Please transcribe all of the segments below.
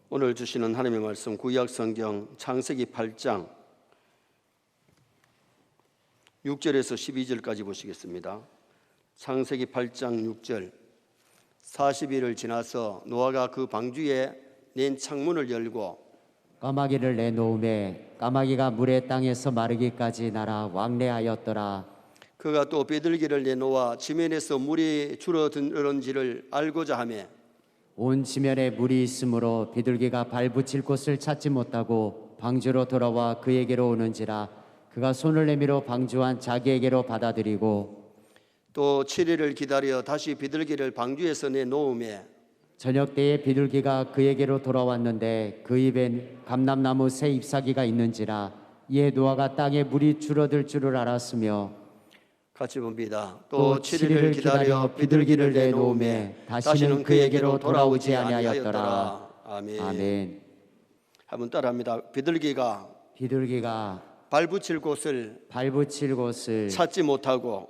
오늘 주시는 하나님의 말씀 구약 성경 창세기 8장 6절에서 12절까지 보시겠습니다. 창세기 8장 6절 40일을 지나서 노아가 그 방주에 낸 창문을 열고 까마귀를 내놓음에 까마귀가 물의 땅에서 마르기까지 날아 왕래하였더라. 그가 또 비둘기를 내놓아 지면에서 물이 줄어드는지를 알고자 하며 온 지면에 물이 있으므로 비둘기가 발붙일 곳을 찾지 못하고 방주로 돌아와 그에게로 오는지라 그가 손을 내밀어 방주한 자기에게로 받아들이고 또 7일을 기다려 다시 비둘기를 방주에서 내놓음에 저녁 때에 비둘기가 그에게로 돌아왔는데 그 입엔 감람나무 새 잎사귀가 있는지라 이에 노아가 땅에 물이 줄어들 줄을 알았으며 같이 봅니다. 또 7일을 기다려 비둘기를 내놓음에 다시는 그에게로 돌아오지 아니하였더라. 아멘. 아멘. 한번 따라합니다. 비둘기가 발붙일 곳을 찾지 못하고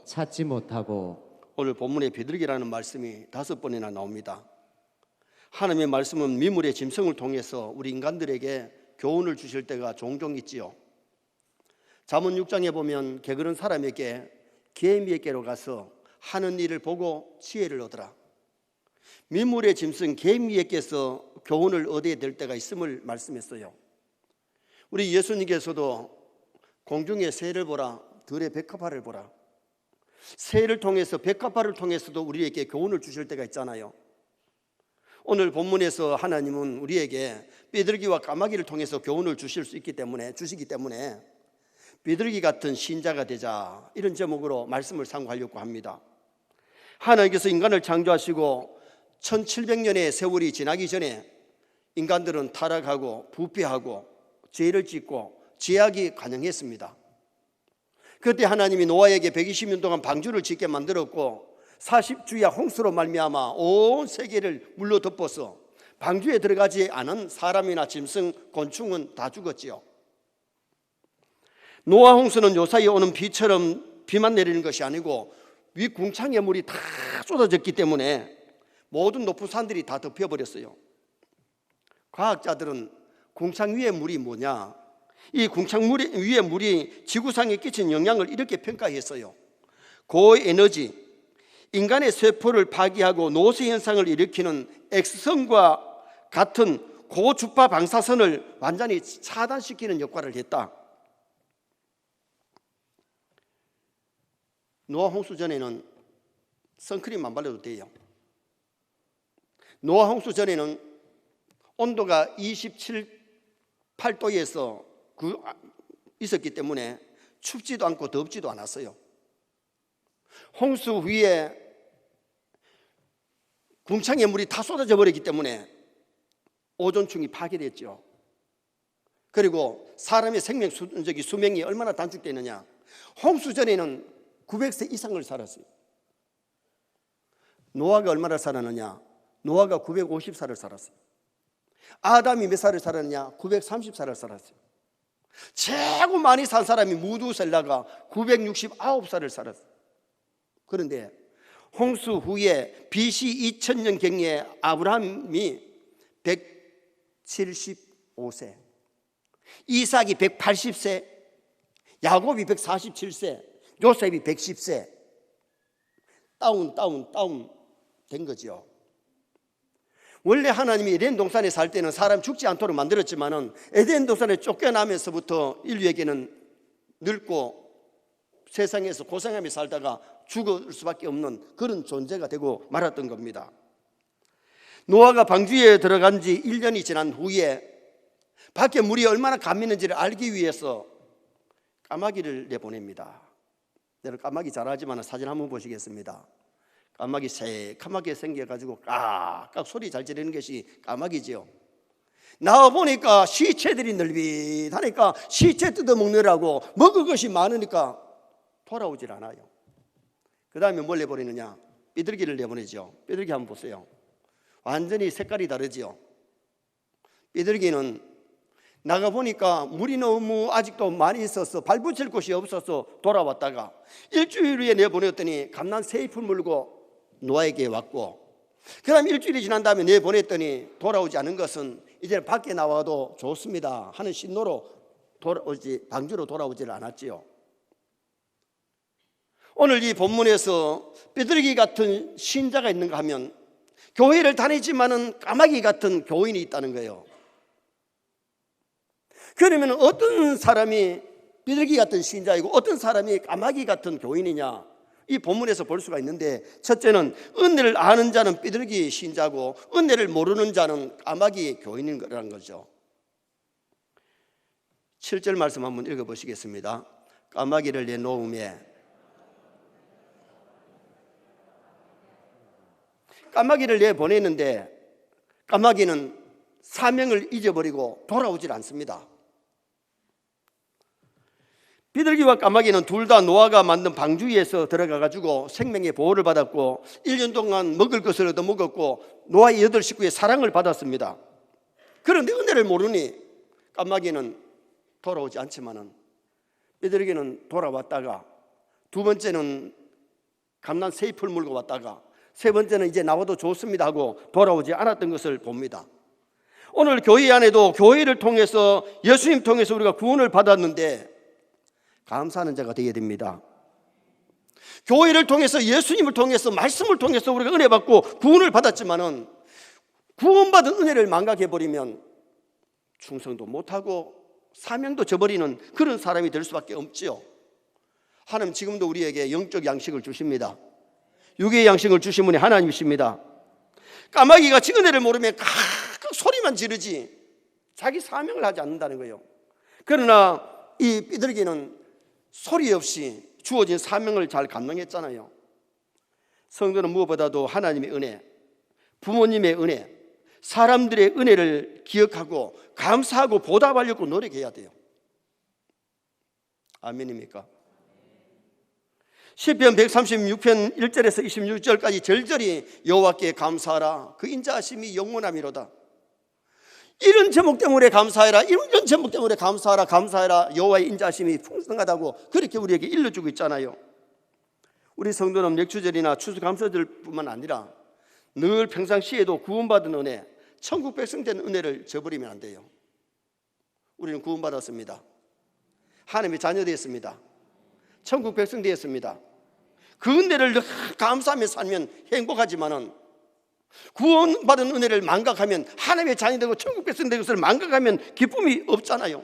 오늘 본문에 비둘기라는 말씀이 5번이나 나옵니다. 하나님의 말씀은 미물의 짐승을 통해서 우리 인간들에게 교훈을 주실 때가 종종 있지요. 잠언 6장에 보면 게으른 사람에게 개미에게로 가서 하는 일을 보고 지혜를 얻으라. 미물의 짐승 개미에게서 교훈을 얻어야 될 때가 있음을 말씀했어요. 우리 예수님께서도 공중의 새를 보라, 들의 백합화를 보라. 새를 통해서 백합화를 통해서도 우리에게 교훈을 주실 때가 있잖아요. 오늘 본문에서 하나님은 우리에게 비둘기와 까마귀를 통해서 교훈을 주시기 때문에 비둘기 같은 신자가 되자 이런 제목으로 말씀을 상고하려고 합니다. 하나님께서 인간을 창조하시고 1700년의 세월이 지나기 전에 인간들은 타락하고 부패하고 죄를 짓고 죄악이 관영했습니다. 그때 하나님이 노아에게 120년 동안 방주를 짓게 만들었고 40주야 홍수로 말미암아 온 세계를 물로 덮어서 방주에 들어가지 않은 사람이나 짐승, 곤충은 다 죽었지요. 노아 홍수는 요사이에 오는 비처럼 비만 내리는 것이 아니고 윗궁창에 물이 다 쏟아졌기 때문에 모든 높은 산들이 다 덮여버렸어요. 과학자들은 궁창 위에 물이 뭐냐, 이 궁창 위에 물이 지구상에 끼친 영향을 이렇게 평가했어요. 고에너지, 인간의 세포를 파괴하고 노쇠 현상을 일으키는 X선과 같은 고주파 방사선을 완전히 차단시키는 역할을 했다. 노아 홍수 전에는 선크림 안 발라도 돼요. 노아 홍수 전에는 온도가 28도에서 있었기 때문에 춥지도 않고 덥지도 않았어요. 홍수 후에 궁창에 물이 다 쏟아져 버렸기 때문에 오존층이 파괴됐죠. 그리고 사람의 수명이 얼마나 단축되느냐, 홍수 전에는 900세 이상을 살았어요. 노아가 얼마나 살았느냐, 노아가 950살을 살았어요. 아담이 몇 살을 살았느냐, 930살을 살았어요. 최고 많이 산 사람이 무두셀라가 969살을 살았어요. 그런데 홍수 후에 BC 2000년경에 아브라함이 175세, 이삭이 180세, 야곱이 147세, 요셉이 110세 다운 된 거죠. 원래 하나님이 에덴 동산에 살 때는 사람 죽지 않도록 만들었지만은 에덴 동산에 쫓겨나면서부터 인류에게는 늙고 세상에서 고생하며 살다가 죽을 수밖에 없는 그런 존재가 되고 말았던 겁니다. 노아가 방주에 들어간 지 1년이 지난 후에 밖에 물이 얼마나 감미는지를 알기 위해서 까마귀를 내보냅니다. 여러분 까마귀 잘하지만 사진 한번 보시겠습니다. 까마귀 새카맣게 생겨가지고 깍깍 소리 잘 지르는 것이 까마귀지요. 나와보니까 시체들이 늘빗하니까 시체 뜯어먹느라고 먹을 것이 많으니까 돌아오질 않아요. 그 다음에 뭘 내보내느냐, 비둘기를 내보내죠. 비둘기 한번 보세요. 완전히 색깔이 다르죠. 비둘기는 나가보니까 물이 너무 아직도 많이 있어서 발붙일 곳이 없어서 돌아왔다가 일주일 후에 내보냈더니 감난 새 잎을 물고 노아에게 왔고 그다음 일주일이 지난 다음에 내보냈더니 돌아오지 않은 것은 이제 밖에 나와도 좋습니다 하는 신호로 방주로 돌아오지를 않았지요. 오늘 이 본문에서 비둘기 같은 신자가 있는가 하면 교회를 다니지만은 까마귀 같은 교인이 있다는 거예요. 그러면 어떤 사람이 비둘기 같은 신자이고 어떤 사람이 까마귀 같은 교인이냐, 이 본문에서 볼 수가 있는데, 첫째는 은혜를 아는 자는 비둘기 신자고 은혜를 모르는 자는 까마귀 교인인 거라는 거죠. 7절 말씀 한번 읽어보시겠습니다. 까마귀를 내놓음에, 까마귀를 내보냈는데 까마귀는 사명을 잊어버리고 돌아오질 않습니다. 비둘기와 까마귀는 둘 다 노아가 만든 방주위에서 들어가가지고 생명의 보호를 받았고 1년 동안 먹을 것을 얻어 먹었고 노아의 8 식구의 사랑을 받았습니다. 그런데 은혜를 모르니 까마귀는 돌아오지 않지만은 비둘기는 돌아왔다가, 두 번째는 감난 세잎을 물고 왔다가, 세 번째는 이제 나와도 좋습니다 하고 돌아오지 않았던 것을 봅니다. 오늘 교회 안에도 교회를 통해서, 예수님 통해서 우리가 구원을 받았는데 감사하는 자가 되어야 됩니다. 교회를 통해서, 예수님을 통해서, 말씀을 통해서 우리가 은혜 받고 구원을 받았지만은 구원받은 은혜를 망각해버리면 충성도 못하고 사명도 저버리는 그런 사람이 될 수밖에 없지요. 하나님 지금도 우리에게 영적 양식을 주십니다. 육의 양식을 주신 분이 하나님이십니다. 까마귀가 은혜를 모르면 각각 소리만 지르지 자기 사명을 하지 않는다는 거예요. 그러나 이 비둘기는 소리 없이 주어진 사명을 잘 감당했잖아요. 성도는 무엇보다도 하나님의 은혜, 부모님의 은혜, 사람들의 은혜를 기억하고 감사하고 보답하려고 노력해야 돼요. 아멘입니까? 시편 136편 1절에서 26절까지 절절히 여호와께 감사하라, 그 인자하심이 영원함이로다. 이런 제목 때문에 감사해라, 이런 제목 때문에 감사하라, 감사해라. 여호와의 인자하심이 풍성하다고 그렇게 우리에게 일러주고 있잖아요. 우리 성도는 맥주절이나 추수감사절뿐만 아니라 늘 평상시에도 구원받은 은혜, 천국 백성 된 은혜를 저버리면 안 돼요. 우리는 구원받았습니다. 하나님의 자녀 되었습니다. 천국 백성 되었습니다. 그 은혜를 늘 감사하며 살면 행복하지만은 구원받은 은혜를 망각하면, 하나님의 자녀 되고 천국 백성 된 것을 망각하면 기쁨이 없잖아요.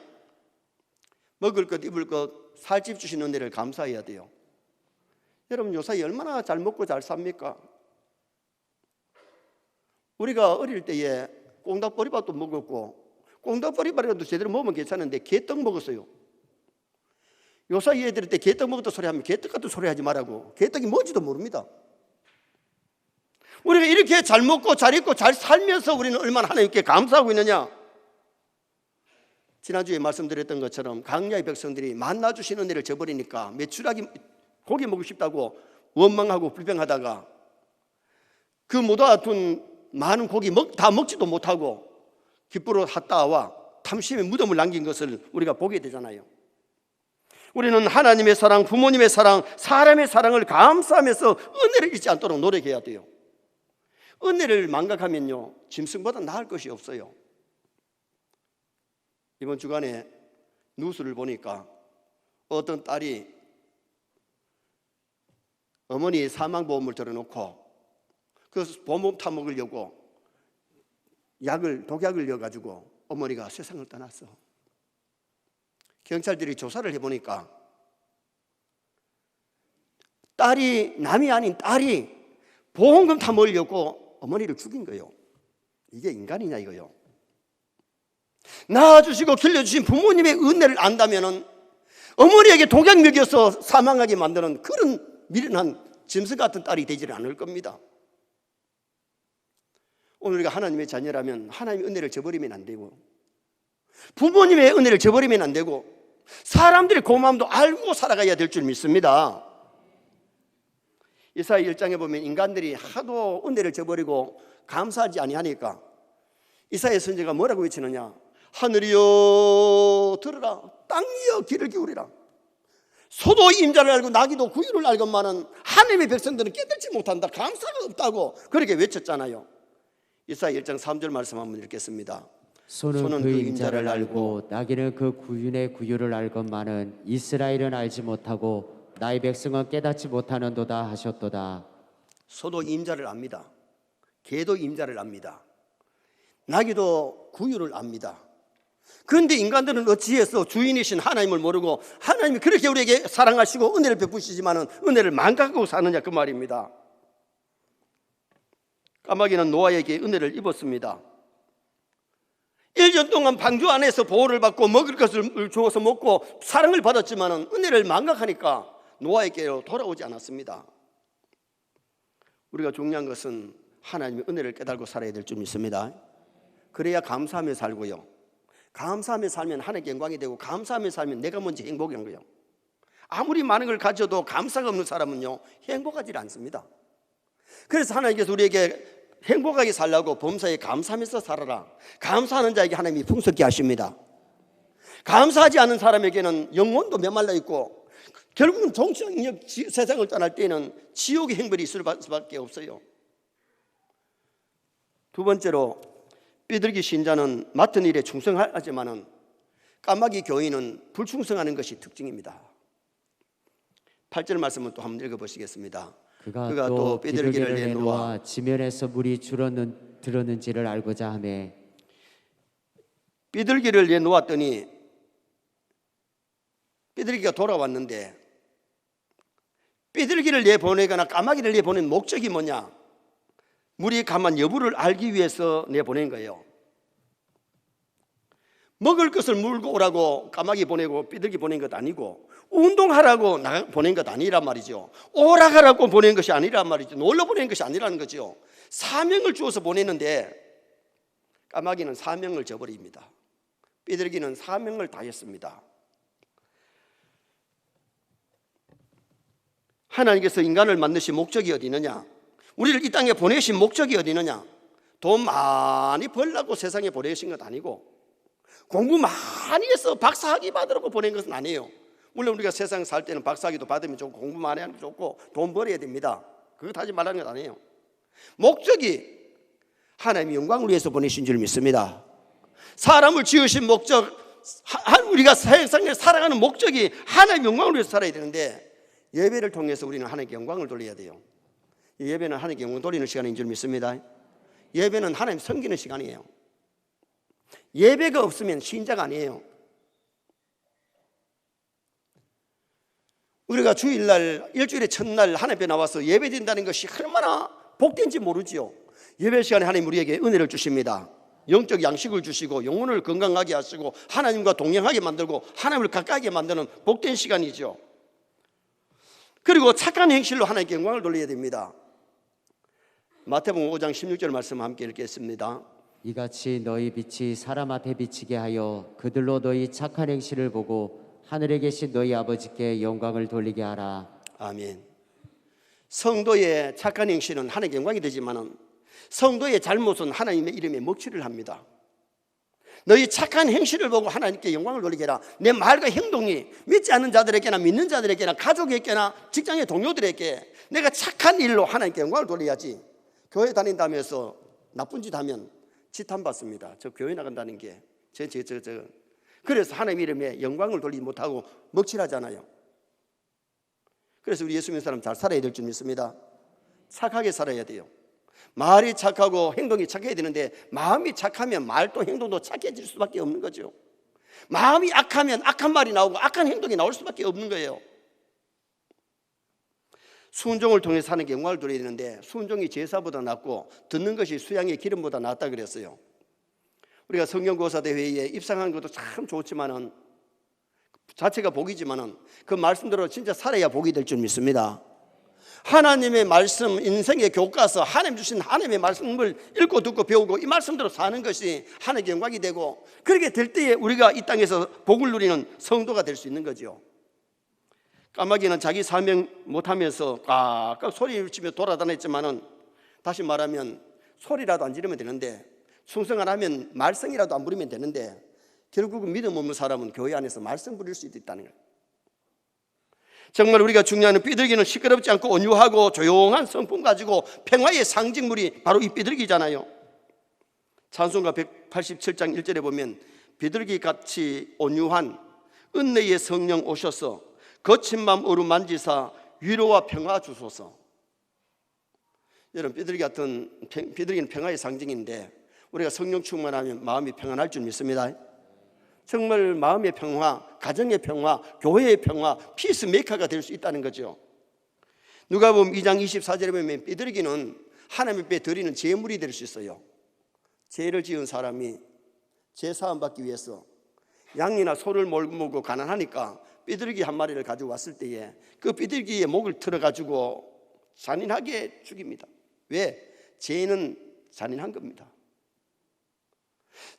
먹을 것, 입을 것, 살집 주신 은혜를 감사해야 돼요. 여러분 요사이 얼마나 잘 먹고 잘 삽니까? 우리가 어릴 때에 꽁닭보리밥도 먹었고, 꽁닭보리밥이라도 제대로 먹으면 괜찮은데 개떡 먹었어요. 요사이 애들 때 개떡 먹었다 소리 하면 개떡 같은 소리 하지 말라고. 개떡이 뭔지도 모릅니다. 우리가 이렇게 잘 먹고 잘 입고 잘 살면서 우리는 얼마나 하나님께 감사하고 있느냐. 지난주에 말씀드렸던 것처럼 광야의 백성들이 만나 주신 은혜를 저버리니까 메추라기 고기 먹고 싶다고 원망하고 불평하다가 그 모아둔 많은 고기 다 먹지도 못하고 깃불로 핫다와 탐심의 무덤을 남긴 것을 우리가 보게 되잖아요. 우리는 하나님의 사랑, 부모님의 사랑, 사람의 사랑을 감사하면서 은혜를 잊지 않도록 노력해야 돼요. 은혜를 망각하면요 짐승보다 나을 것이 없어요. 이번 주간에 뉴스를 보니까 어떤 딸이 어머니 사망보험을 들어놓고 그 보험 타먹으려고 독약을 넣어가지고 어머니가 세상을 떠났어. 경찰들이 조사를 해보니까 딸이, 남이 아닌 딸이 보험금 타먹으려고 어머니를 죽인 거예요. 이게 인간이냐 이거요. 낳아주시고 길러주신 부모님의 은혜를 안다면 어머니에게 독약 먹여서 사망하게 만드는 그런 미련한 짐승 같은 딸이 되지는 않을 겁니다. 오늘 우리가 하나님의 자녀라면 하나님의 은혜를 저버리면 안 되고, 부모님의 은혜를 저버리면 안 되고, 사람들의 고마움도 알고 살아가야 될 줄 믿습니다. 이사야 1장에 보면 인간들이 하도 은혜를 저버리고 감사하지 아니하니까 이사야 선지자가 뭐라고 외치느냐. 하늘이여 들으라, 땅이여 귀를 기울이라, 소도 임자를 알고 나귀도 구유를 알건만은 하나님의 백성들은 깨닫지 못한다. 감사가 없다고 그렇게 외쳤잖아요. 이사야 1장 3절 말씀 한번 읽겠습니다. 소는 그 임자를 알고 나귀는 그 구윤의 구유를 알건만은 이스라엘은 알지 못하고 나의 백성은 깨닫지 못하는도다 하셨도다. 소도 임자를 압니다. 개도 임자를 압니다. 나귀도 구유를 압니다. 그런데 인간들은 어찌해서 주인이신 하나님을 모르고 하나님이 그렇게 우리에게 사랑하시고 은혜를 베푸시지만은 은혜를 망각하고 사느냐 그 말입니다. 까마귀는 노아에게 은혜를 입었습니다. 1년 동안 방주 안에서 보호를 받고 먹을 것을 주어서 먹고 사랑을 받았지만은 은혜를 망각하니까 노아에게로 돌아오지 않았습니다. 우리가 중요한 것은 하나님의 은혜를 깨달고 살아야 될 줄 믿습니다. 그래야 감사하며 살고요. 감사하며 살면 하나님께 영광이 되고 감사하며 살면 내가 먼저 행복한 거예요. 아무리 많은 걸 가져도 감사가 없는 사람은요 행복하지 않습니다. 그래서 하나님께서 우리에게 행복하게 살라고 범사에 감사하면서 살아라. 감사하는 자에게 하나님이 풍성케 하십니다. 감사하지 않는 사람에게는 영혼도 메말라 있고 결국은 정치적 세상을 떠날 때는 지옥의 행벌이 있을 수밖에 없어요. 두 번째로 삐들기 신자는 맡은 일에 충성하지만은 까마귀 교인은 불충성하는 것이 특징입니다. 8절 말씀은 또 한번 읽어보시겠습니다. 그가 또 삐들기를 내놓아 지면에서 물이 들었는지를 알고자 하매 삐들기를 내놓았더니 삐들기가 돌아왔는데 삐들기를 내보내거나 까마귀를 내보낸 목적이 뭐냐? 물이 가만 여부를 알기 위해서 내보낸 거예요. 먹을 것을 물고 오라고 까마귀 보내고 삐들기 보낸 것 아니고 운동하라고 보낸 것 아니란 말이죠. 오락하라고 보낸 것이 아니란 말이죠. 놀러 보낸 것이 아니라는 거죠. 사명을 주어서 보내는데 까마귀는 사명을 저버립니다. 삐들기는 사명을 다했습니다. 하나님께서 인간을 만드신 목적이 어디 있느냐? 우리를 이 땅에 보내신 목적이 어디 있느냐? 돈 많이 벌라고 세상에 보내신 것 아니고 공부 많이 해서 박사학위 받으라고 보낸 것은 아니에요. 물론 우리가 세상 살 때는 박사학위도 받으면 좋고 공부 많이 하는 게 좋고 돈 벌어야 됩니다. 그거 하지 말라는 것 아니에요. 목적이 하나님의 영광을 위해서 보내신 줄 믿습니다. 사람을 지으신 목적, 우리가 세상에 살아가는 목적이 하나님의 영광을 위해서 살아야 되는데 예배를 통해서 우리는 하나님께 영광을 돌려야 돼요. 예배는 하나님께 영광 돌리는 시간인 줄 믿습니다. 예배는 하나님 섬기는 시간이에요. 예배가 없으면 신자가 아니에요. 우리가 주일날 일주일의 첫날 하나님 앞에 나와서 예배드린다는 것이 얼마나 복된지 모르지요. 예배 시간에 하나님 우리에게 은혜를 주십니다. 영적 양식을 주시고 영혼을 건강하게 하시고 하나님과 동행하게 만들고 하나님을 가까이 만드는 복된 시간이죠. 그리고 착한 행실로 하나님께 영광을 돌려야 됩니다. 마태복음 5장 16절 말씀 함께 읽겠습니다. 이같이 너희 빛이 사람 앞에 비치게 하여 그들로 너희 착한 행실을 보고 하늘에 계신 너희 아버지께 영광을 돌리게 하라. 아멘. 성도의 착한 행실은 하나님께 영광이 되지만 성도의 잘못은 하나님의 이름에 먹칠을 합니다. 너희 착한 행실을 보고 하나님께 영광을 돌리게 해라. 내 말과 행동이 믿지 않는 자들에게나 믿는 자들에게나 가족에게나 직장의 동료들에게 내가 착한 일로 하나님께 영광을 돌려야지. 교회 다닌다면서 나쁜 짓 하면 지탄받습니다. 저 교회 나간다는 게 그래서 하나님 이름에 영광을 돌리지 못하고 먹칠하잖아요. 그래서 우리 예수 믿는 사람 잘 살아야 될 줄 믿습니다. 착하게 살아야 돼요. 말이 착하고 행동이 착해야 되는데 마음이 착하면 말도 행동도 착해질 수밖에 없는 거죠. 마음이 악하면 악한 말이 나오고 악한 행동이 나올 수밖에 없는 거예요. 순종을 통해 사는 게 영광을 돌려야 되는데 순종이 제사보다 낫고 듣는 것이 수양의 기름보다 낫다 그랬어요. 우리가 성경고사대 회의에 입상하는 것도 참 좋지만은 자체가 복이지만은 그 말씀대로 진짜 살아야 복이 될 줄 믿습니다. 하나님의 말씀, 인생의 교과서, 하나님 주신 하나님의 말씀을 읽고 듣고 배우고 이 말씀대로 사는 것이 하나님의 영광이 되고 그렇게 될 때에 우리가 이 땅에서 복을 누리는 성도가 될 수 있는 거죠. 까마귀는 자기 사명 못하면서 깍깍 소리를 치며 돌아다녔지만은 다시 말하면 소리라도 안 지르면 되는데 충성 안 하면 말썽이라도 안 부리면 되는데 결국은 믿음 없는 사람은 교회 안에서 말썽 부릴 수도 있다는 거예요. 정말 우리가 중요한 비둘기는 시끄럽지 않고 온유하고 조용한 성품 가지고 평화의 상징물이 바로 이 비둘기잖아요. 찬송가 187장 1절에 보면 비둘기같이 온유한 은혜의 성령 오셔서 거친 맘 어루만지사 위로와 평화 주소서. 여러분, 비둘기는 평화의 상징인데 우리가 성령 충만하면 마음이 평안할 줄 믿습니다. 정말 마음의 평화, 가정의 평화, 교회의 평화, 피스메이커가 될 수 있다는 거죠. 누가복음 2장 24절에 보면 비둘기는 하나님 앞에 드리는 제물이 될 수 있어요. 죄를 지은 사람이 죄 사함 받기 위해서 양이나 소를 몰고 가난하니까 비둘기 한 마리를 가지고 왔을 때에 그 비둘기의 목을 틀어가지고 잔인하게 죽입니다. 왜? 죄는 잔인한 겁니다.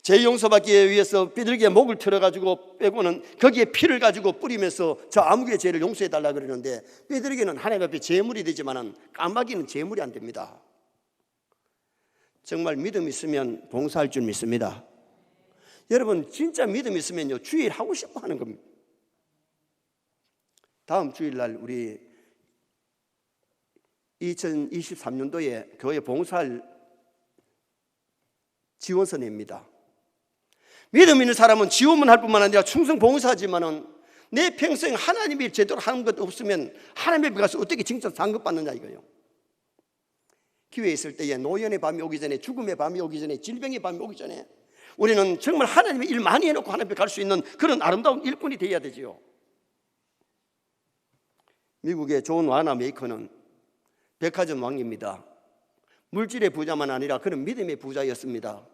죄 용서받기 위해서 비둘기의 목을 틀어가지고 빼고는 거기에 피를 가지고 뿌리면서 저 아무개 죄를 용서해달라 그러는데, 비둘기는 하나님 앞에 제물이 되지만 까마귀는 제물이 안 됩니다. 정말 믿음 있으면 봉사할 줄 믿습니다. 여러분, 진짜 믿음 있으면요, 주일 하고 싶어 하는 겁니다. 다음 주일날 우리 2023년도에 교회 봉사할 지원서 냅니다. 믿음 있는 사람은 지원만 할 뿐만 아니라 충성 봉사하지만은 내 평생 하나님이 제대로 하는 것 없으면 하나님 앞에 가서 어떻게 진짜 상급받느냐 이거예요. 기회 있을 때에 노연의 밤이 오기 전에, 죽음의 밤이 오기 전에, 질병의 밤이 오기 전에 우리는 정말 하나님의 일 많이 해놓고 하나님 앞에 갈 수 있는 그런 아름다운 일꾼이 되어야 되지요. 미국의 존 와나 메이커는 백화점 왕입니다. 물질의 부자만 아니라 그는 믿음의 부자였습니다.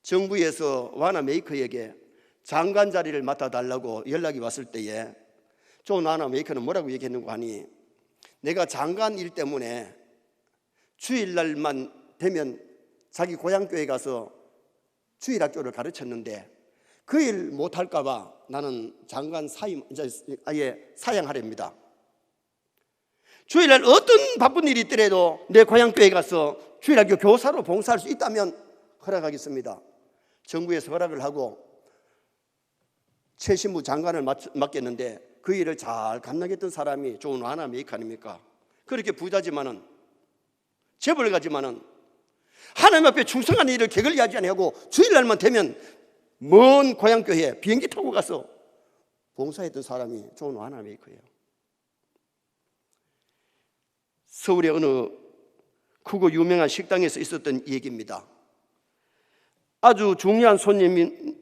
정부에서 와나 메이커에게 장관 자리를 맡아달라고 연락이 왔을 때에 존 와나 메이커는 뭐라고 얘기했는가 하니, 내가 장관 일 때문에 주일날만 되면 자기 고향교회 가서 주일학교를 가르쳤는데 그 일 못할까 봐 나는 장관 아예 사양하렵니다. 주일날 어떤 바쁜 일이 있더라도 내 고향교회 가서 주일학교 교사로 봉사할 수 있다면 허락하겠습니다. 정부에서 허락을 하고 최신부 장관을 맡겼는데 그 일을 잘 감당했던 사람이 존 와나 메이커 아닙니까? 그렇게 부자지만은, 재벌 가지만은 하나님 앞에 충성한 일을 게을리하지 아니하고 주일날만 되면 먼 고향교회에 비행기 타고 가서 봉사했던 사람이 존 와나 메이커예요. 서울의 어느 크고 유명한 식당에서 있었던 얘기입니다. 아주 중요한 손님이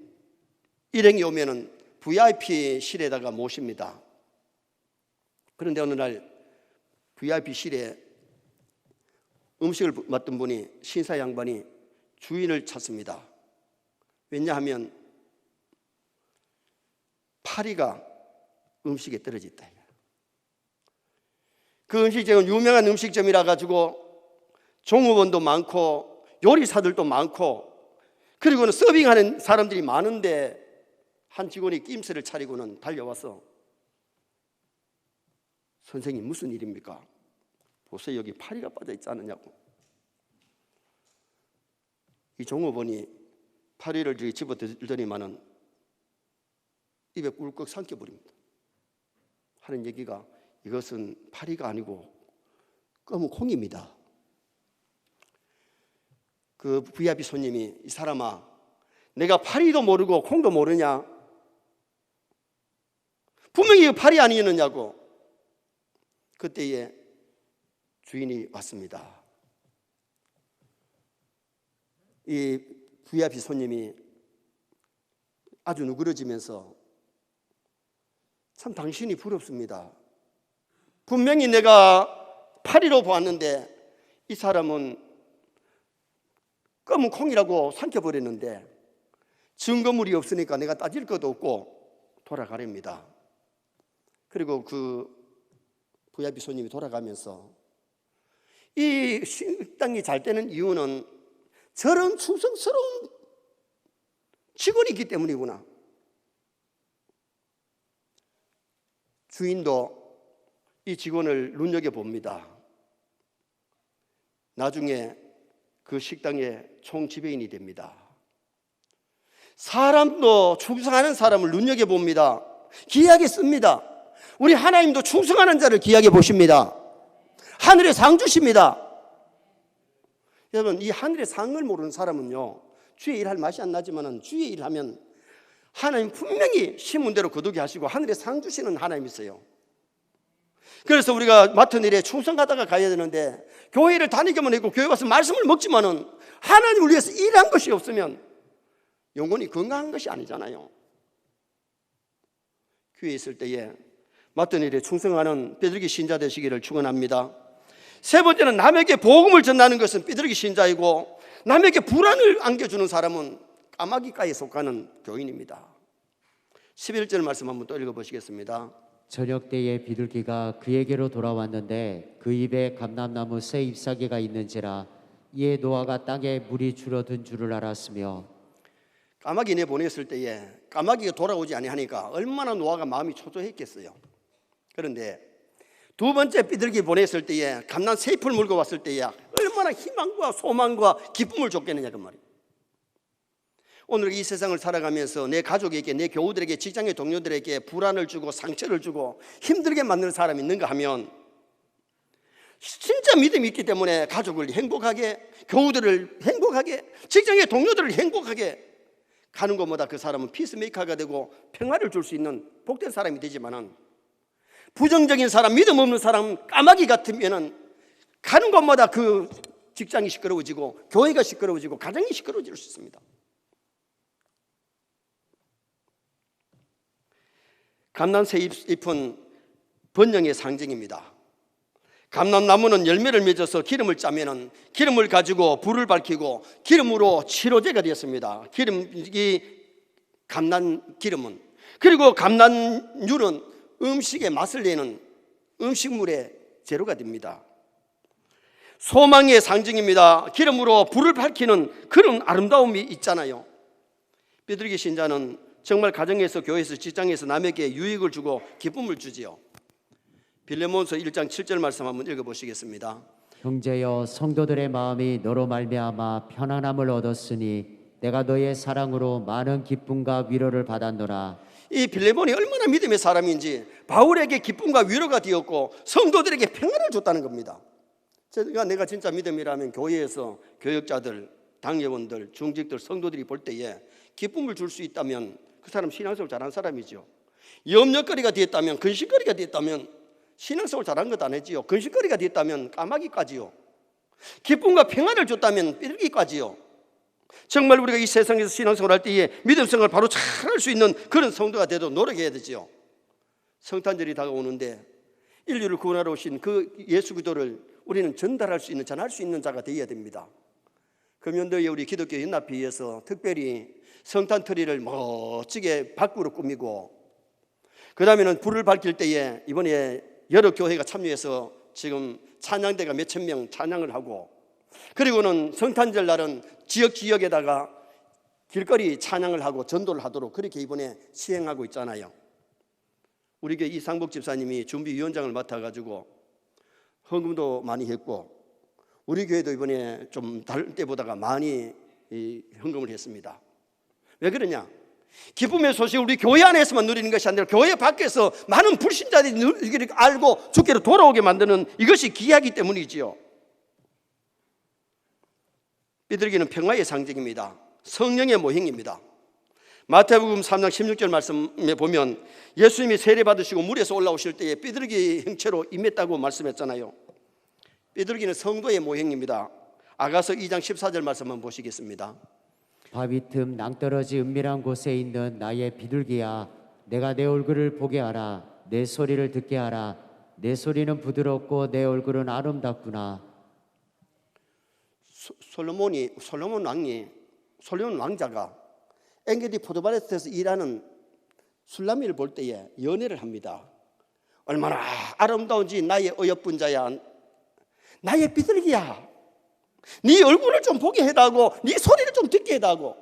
일행이 오면은 VIP실에다가 모십니다. 그런데 어느 날 VIP실에 음식을 맡던 분이, 신사 양반이 주인을 찾습니다. 왜냐하면 파리가 음식에 떨어졌다. 그 음식점은 유명한 음식점이라 가지고 종업원도 많고 요리사들도 많고 그리고는 서빙하는 사람들이 많은데 한 직원이 낌새를 차리고는 달려와서, 선생님 무슨 일입니까? 보세요, 여기 파리가 빠져 있지 않느냐고. 이 종업원이 파리를 집어들더니만은 입에 꿀꺽 삼켜버립니다. 하는 얘기가, 이것은 파리가 아니고 검은 콩입니다. 그 VIP 손님이, 이 사람아, 내가 파리도 모르고 콩도 모르냐? 분명히 파리 아니었느냐고. 그때에 주인이 왔습니다. 이 VIP 손님이 아주 누그러지면서, 참 당신이 부럽습니다. 분명히 내가 파리로 보았는데 이 사람은 검은 콩이라고 삼켜버렸는데 증거물이 없으니까 내가 따질 것도 없고 돌아가렵니다. 그리고 그 VIP 손님이 돌아가면서, 이 식당이 잘 되는 이유는 저런 충성스러운 직원이 있기 때문이구나. 주인도 이 직원을 눈여겨봅니다. 나중에 그 식당의 총지배인이 됩니다. 사람도 충성하는 사람을 눈여겨봅니다. 귀하게 씁니다. 우리 하나님도 충성하는 자를 귀하게 보십니다. 하늘의 상 주십니다. 여러분, 이 하늘의 상을 모르는 사람은요, 주의 일할 맛이 안 나지만 주의 일하면 하나님 분명히 심은 대로 거두게 하시고 하늘의 상 주시는 하나님이세요. 그래서 우리가 맡은 일에 충성하다가 가야 되는데, 교회를 다니기만 하고 교회 와서 말씀을 먹지만은 하나님을 위해서 일한 것이 없으면 영혼이 건강한 것이 아니잖아요. 교회에 있을 때에 맡은 일에 충성하는 삐들기 신자 되시기를 축원합니다. 세 번째는 남에게 복음을 전하는 것은 삐들기 신자이고, 남에게 불안을 안겨주는 사람은 까마귀과에 속하는 교인입니다. 11절 말씀 한번 또 읽어보시겠습니다. 저녁 때에 비둘기가 그에게로 돌아왔는데 그 입에 감람나무 새 잎사귀가 있는지라 이에 노아가 땅에 물이 줄어든 줄을 알았으며. 까마귀 내보냈을 때에 까마귀가 돌아오지 아니하니까 얼마나 노아가 마음이 초조했겠어요. 그런데 두 번째 삐들기 보냈을 때에 감람 새 잎을 물고 왔을 때에 얼마나 희망과 소망과 기쁨을 줬겠느냐 그 말이에요. 오늘 이 세상을 살아가면서 내 가족에게, 내 교우들에게, 직장의 동료들에게 불안을 주고 상처를 주고 힘들게 만드는 사람이 있는가 하면, 진짜 믿음이 있기 때문에 가족을 행복하게, 교우들을 행복하게, 직장의 동료들을 행복하게 가는 것보다 그 사람은 피스메이커가 되고 평화를 줄 수 있는 복된 사람이 되지만은, 부정적인 사람, 믿음 없는 사람, 까마귀 같으면은 가는 곳마다 그 직장이 시끄러워지고 교회가 시끄러워지고 가정이 시끄러워질 수 있습니다. 감람새 잎은 번영의 상징입니다. 감람나무는 열매를 맺어서 기름을 짜면은 기름을 가지고 불을 밝히고 기름으로 치료제가 되었습니다. 이 감람 기름은, 그리고 감람유는 음식의 맛을 내는 음식물의 재료가 됩니다. 소망의 상징입니다. 기름으로 불을 밝히는 그런 아름다움이 있잖아요. 삐들기 신자는 정말 가정에서, 교회에서, 직장에서 남에게 유익을 주고 기쁨을 주지요. 빌레몬서 1장 7절 말씀 한번 읽어보시겠습니다. 형제여, 성도들의 마음이 너로 말미암아 편안함을 얻었으니 내가 너의 사랑으로 많은 기쁨과 위로를 받았노라. 이 빌레몬이 얼마나 믿음의 사람인지 바울에게 기쁨과 위로가 되었고 성도들에게 평안을 줬다는 겁니다. 내가 진짜 믿음이라면 교회에서 교역자들, 당회원들, 중직들, 성도들이 볼 때에 기쁨을 줄 수 있다면 그 사람 신앙생활 잘한 사람이죠. 염려거리가 되었다면, 근심거리가 되었다면 신앙생활 잘한 것 아니지요. 근심거리가 되었다면 까마귀까지요. 기쁨과 평안을 줬다면 삐들기까지요. 정말 우리가 이 세상에서 신앙생활 할 때에 믿음생활을 바로 잘할 수 있는 그런 성도가 되도록 노력해야 되지요. 성탄절이 다가오는데 인류를 구원하러 오신 그 예수 그리스도를 우리는 전달할 수 있는, 전할 수 있는 자가 되어야 됩니다. 금년도에 우리 기독교 연합회에서 특별히 성탄 트리를 멋지게 밖으로 꾸미고, 그 다음에는 불을 밝힐 때에 이번에 여러 교회가 참여해서 지금 찬양대가 몇천 명 찬양을 하고, 그리고는 성탄절 날은 지역에다가 길거리 찬양을 하고 전도를 하도록 그렇게 이번에 시행하고 있잖아요. 우리 교회 이상복 집사님이 준비위원장을 맡아가지고 헌금도 많이 했고, 우리 교회도 이번에 좀 다른 때보다가 많이 헌금을 했습니다. 왜 그러냐? 기쁨의 소식을 우리 교회 안에서만 누리는 것이 아니라 교회 밖에서 많은 불신자들이 알고 주께로 돌아오게 만드는 이것이 귀하기 때문이지요. 삐들기는 평화의 상징입니다. 성령의 모형입니다. 마태복음 3장 16절 말씀에 보면 예수님이 세례 받으시고 물에서 올라오실 때에 삐들기 형체로 임했다고 말씀했잖아요. 삐들기는 성도의 모형입니다. 아가서 2장 14절 말씀 한번 보시겠습니다. 바위 틈 낭떠러지 은밀한 곳에 있는 나의 비둘기야, 내가 내 얼굴을 보게 하라. 내 소리를 듣게 하라. 내 소리는 부드럽고 내 얼굴은 아름답구나. 솔로몬 왕자가 엔게디 포도밭에서 일하는 술라미를 볼 때에 연애를 합니다. 얼마나 아름다운지 나의 어여쁜 자야, 나의 비둘기야, 네 얼굴을 좀 보게 해다고, 네 소리를 좀 듣게 해다고.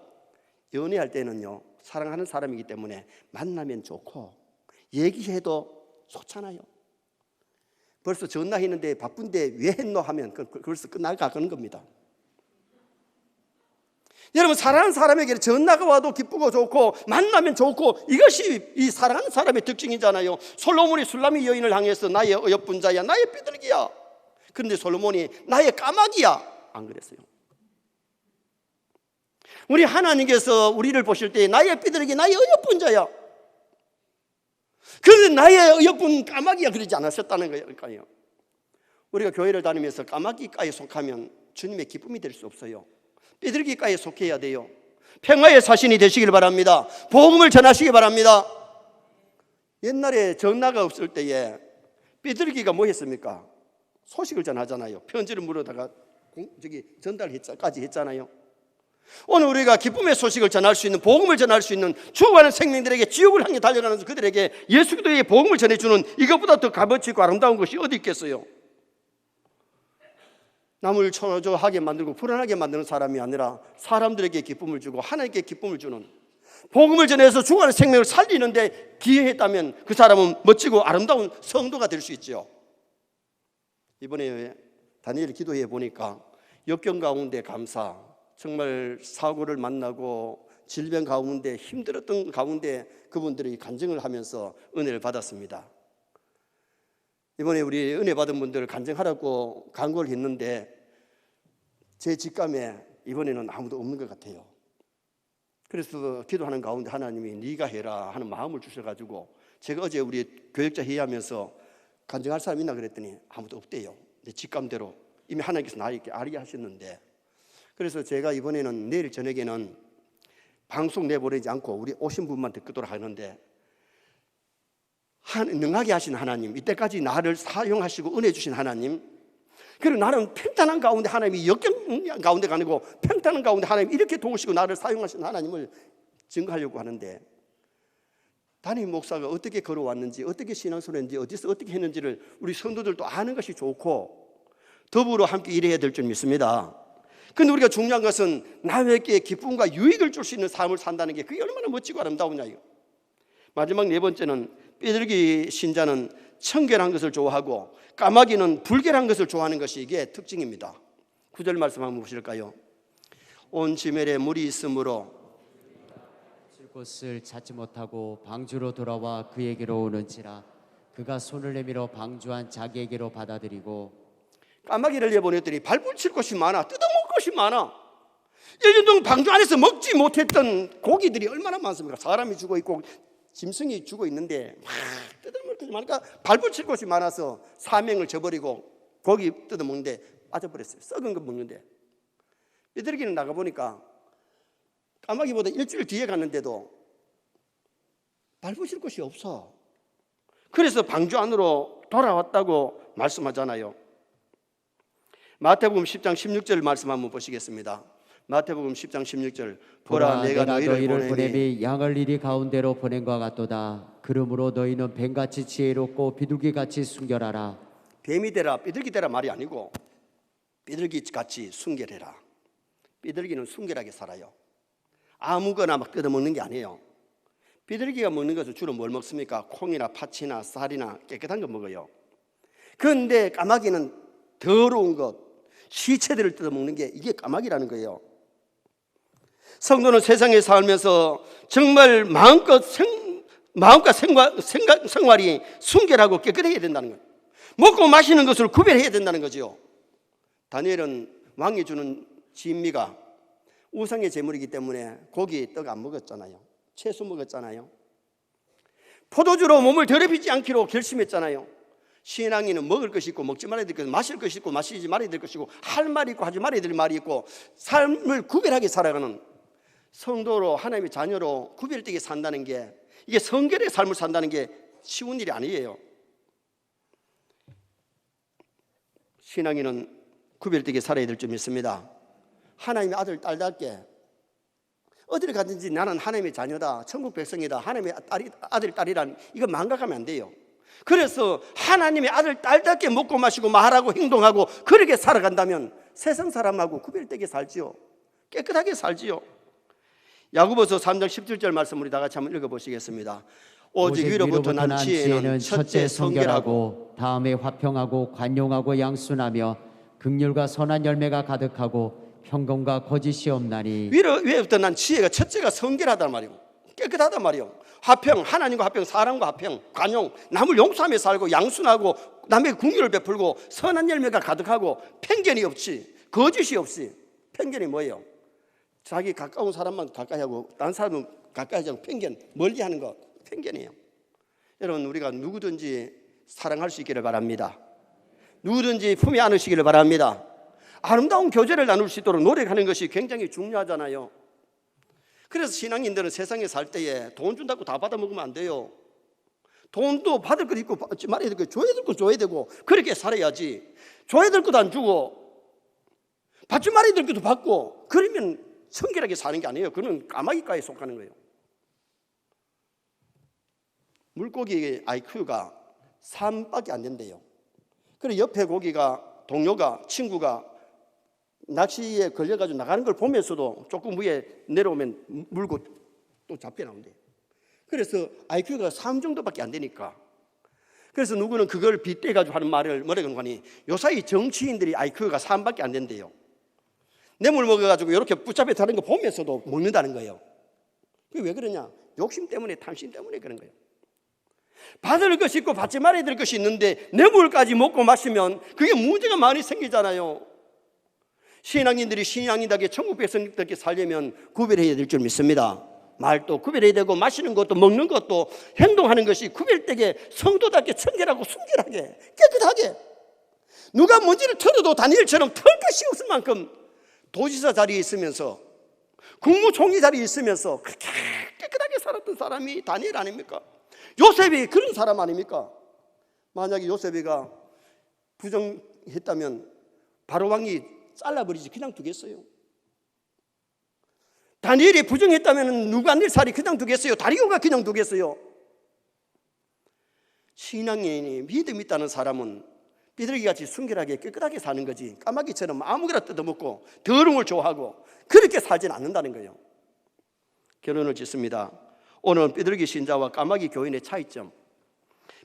연애할 때는요, 사랑하는 사람이기 때문에 만나면 좋고 얘기해도 좋잖아요. 벌써 전화했는데 바쁜데 왜 했노 하면 벌써 끝나가는 겁니다. 여러분, 사랑하는 사람에게 전화가 와도 기쁘고 좋고 만나면 좋고, 이것이 이 사랑하는 사람의 특징이잖아요. 솔로몬이 술라미 여인을 향해서 나의 어여쁜 자야, 나의 비둘기야. 그런데 솔로몬이 나의 까마귀야, 안 그랬어요. 우리 하나님께서 우리를 보실 때 나의 비둘기, 나의 어여쁜 자야, 그런데 나의 어여쁜 까마귀야 그러지 않으셨다는 거예요. 우리가 교회를 다니면서 까마귀과에 속하면 주님의 기쁨이 될 수 없어요. 비둘기과에 속해야 돼요. 평화의 사신이 되시길 바랍니다. 복음을 전하시기 바랍니다. 옛날에 전화가 없을 때에 비둘기가 뭐 했습니까? 소식을 전하잖아요. 편지를 물어다가 전달까지 했잖아요. 오늘 우리가 기쁨의 소식을 전할 수 있는, 복음을 전할 수 있는, 죽어가는 생명들에게, 지옥을 향해 달려가는 그들에게 예수 그리스도의 복음을 전해주는 이것보다 더 값어치 있고 아름다운 것이 어디 있겠어요? 남을 초조하게 만들고 불안하게 만드는 사람이 아니라 사람들에게 기쁨을 주고 하나님께 기쁨을 주는, 복음을 전해서 죽어가는 생명을 살리는데 기여했다면 그 사람은 멋지고 아름다운 성도가 될 수 있죠. 이번에 다니엘 기도해 보니까 역경 가운데 감사, 정말 사고를 만나고 질병 가운데 힘들었던 가운데 그분들이 간증을 하면서 은혜를 받았습니다. 이번에 우리 은혜 받은 분들 간증하라고 간구를 했는데 제 직감에 이번에는 아무도 없는 것 같아요. 그래서 기도하는 가운데 하나님이 네가 해라 하는 마음을 주셔가지고, 제가 어제 우리 교역자 회의하면서 간증할 사람 있나 그랬더니 아무도 없대요. 내 직감대로 이미 하나님께서 나에게 알게 하셨는데, 그래서 제가 이번에는 내일 저녁에는 방송 내보내지 않고 우리 오신 분만 듣도록 하는데, 능하게 하신 하나님, 이때까지 나를 사용하시고 은혜 주신 하나님, 그리고 나는 평탄한 가운데 하나님이 역경 가운데가 아니고 평탄한 가운데 하나님이 이렇게 도우시고 나를 사용하신 하나님을 증거하려고 하는데, 담임 목사가 어떻게 걸어왔는지, 어떻게 신앙생활 했는지, 어디서 어떻게 했는지를 우리 성도들도 아는 것이 좋고 더불어 함께 일해야 될 줄 믿습니다. 그런데 우리가 중요한 것은 남에게 기쁨과 유익을 줄 수 있는 삶을 산다는 게 그게 얼마나 멋지고 아름다우냐. 마지막 네 번째는 비둘기 신자는 청결한 것을 좋아하고 까마귀는 불결한 것을 좋아하는 것이 이게 특징입니다. 9절 말씀 한번 보실까요? 온 지면에 물이 있으므로 칠 곳을 찾지 못하고 방주로 돌아와 그에게로 오는지라 그가 손을 내밀어 방주한 자기에게로 받아들이고. 까마귀를 내보냈더니 발붙일 곳이 많아, 뜯어먹을 것이 많아. 1년 동안 방주 안에서 먹지 못했던 고기들이 얼마나 많습니까? 사람이 죽어 있고 짐승이 죽어 있는데 막 뜯어먹을 것이 많으니까 발붙일 곳이 많아서 사명을 저버리고 고기 뜯어먹는데 빠져버렸어요. 썩은 거 먹는데. 비둘기는 나가보니까 까마귀보다 일주일 뒤에 갔는데도 발붙일 곳이 없어. 그래서 방주 안으로 돌아왔다고 말씀하잖아요. 마태복음 10장 16절 말씀 한번 보시겠습니다. 마태복음 10장 16절. 보라 내가 너희를 보내니 양을 이리 가운데로 보낸 것 같도다. 그러므로 너희는 뱀같이 지혜롭고 비둘기같이 순결하라. 뱀이 되라 비둘기 되라 말이 아니고 비둘기같이 순결해라. 비둘기는 순결하게 살아요. 아무거나 막 뜯어먹는 게 아니에요. 비둘기가 먹는 것은 주로 뭘 먹습니까? 콩이나 팥이나 쌀이나 깨끗한 거 먹어요. 그런데 까마귀는 더러운 것, 시체들을 뜯어먹는 게 이게 까마귀라는 거예요. 성도는 세상에 살면서 정말 마음껏 생활이 순결하고 깨끗해야 된다는 거예요. 먹고 마시는 것을 구별해야 된다는 거죠. 다니엘은 왕이 주는 진미가 우상의 제물이기 때문에 고기, 떡 안 먹었잖아요. 채소 먹었잖아요. 포도주로 몸을 더럽히지 않기로 결심했잖아요. 신앙인은 먹을 것이 있고 먹지 말아야 될 것이고 마실 것이 있고 마시지 말아야 될 것이고 할 말이 있고 하지 말아야 될 말이 있고 삶을 구별하게 살아가는 성도로 하나님의 자녀로 구별되게 산다는 게, 이게 성결의 삶을 산다는 게 쉬운 일이 아니에요. 신앙인은 구별되게 살아야 될 줄 믿습니다. 하나님의 아들 딸답게 어디를 가든지 나는 하나님의 자녀다, 천국 백성이다, 하나님의 아들 딸이란 이거 망각하면 안 돼요. 그래서 하나님의 아들 딸답게 먹고 마시고 말하고 행동하고 그렇게 살아간다면 세상 사람하고 구별되게 살지요. 깨끗하게 살지요. 야고보서 3장 17절 말씀 우리 다 같이 한번 읽어보시겠습니다. 오직 위로부터 난 지혜는 첫째 성결하고 다음에 화평하고 관용하고 양순하며 긍휼과 선한 열매가 가득하고 평검과 거짓이 없나니 위에부터 난 지혜가 첫째가 성결하단 말이오. 깨끗하단 말이오. 화평, 하나님과 화평, 사람과 화평, 관용, 남을 용서하며 살고 양순하고 남에게 긍휼을 베풀고 선한 열매가 가득하고 편견이 없지, 거짓이 없이. 편견이 뭐예요? 자기 가까운 사람만 가까이 하고 다른 사람은 가까이 하지 않고 편견, 멀리 하는 거 편견이에요. 여러분, 우리가 누구든지 사랑할 수 있기를 바랍니다. 누구든지 품에 안으시기를 바랍니다. 아름다운 교제를 나눌 수 있도록 노력하는 것이 굉장히 중요하잖아요. 그래서 신앙인들은 세상에 살 때에 돈 준다고 다 받아먹으면 안 돼요. 돈도 받을 것 있고 받지 말아야 되고 줘야 될 건 줘야 되고 그렇게 살아야지. 줘야 될 것도 안 주고 받지 말아야 될 것도 받고 그러면 성결하게 사는 게 아니에요. 그는 까마귀과에 속하는 거예요. 물고기의 IQ가 3밖에 안 된대요. 그리고 옆에 고기가 동료가 친구가 낚시에 걸려가지고 나가는 걸 보면서도 조금 위에 내려오면 물고 또 잡혀 나온대요. 그래서 IQ가 3 정도밖에 안 되니까. 그래서 누구는 그걸 빗대가지고 하는 말을 뭐라고 하니 요사이 정치인들이 IQ가 3밖에 안 된대요. 뇌물 먹어가지고 이렇게 붙잡혀 타는 거 보면서도 먹는다는 거예요. 그게 왜 그러냐? 욕심 때문에, 탐심 때문에 그런 거예요. 받을 것이 있고 받지 말아야 될 것이 있는데 뇌물까지 먹고 마시면 그게 문제가 많이 생기잖아요. 신앙인들이 신앙인답게 천국 백성들께 살려면 구별해야 될 줄 믿습니다. 말도 구별해야 되고 마시는 것도 먹는 것도 행동하는 것이 구별되게 성도답게 청결하고 순결하게 깨끗하게 누가 뭔지를 털어도 다니엘처럼 털 것이 없을 만큼 도지사 자리에 있으면서 국무총리 자리에 있으면서 그렇게 깨끗하게 살았던 사람이 다니엘 아닙니까? 요셉이 그런 사람 아닙니까? 만약에 요셉이가 부정했다면 바로 왕이 잘라버리지 그냥 두겠어요? 다니엘이 부정했다면 누가네살이 그냥 두겠어요? 다리오가 그냥 두겠어요? 신앙인이 믿음 있다는 사람은 비둘기같이 순결하게 깨끗하게 사는 거지 까마귀처럼 아무거나 뜯어먹고 더러운 걸 좋아하고 그렇게 살지는 않는다는 거예요. 결론을 짓습니다. 오늘 비둘기 신자와 까마귀 교인의 차이점.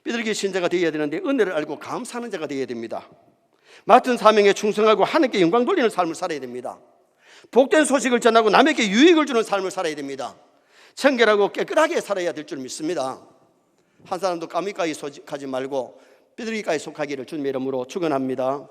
비둘기 신자가 되어야 되는데 은혜를 알고 감사하는 자가 되어야 됩니다. 맡은 사명에 충성하고 하나님께 영광 돌리는 삶을 살아야 됩니다. 복된 소식을 전하고 남에게 유익을 주는 삶을 살아야 됩니다. 청결하고 깨끗하게 살아야 될 줄 믿습니다. 한 사람도 까마귀까지 속하지 말고 비둘기까지 속하기를 주님의 이름으로 축원합니다.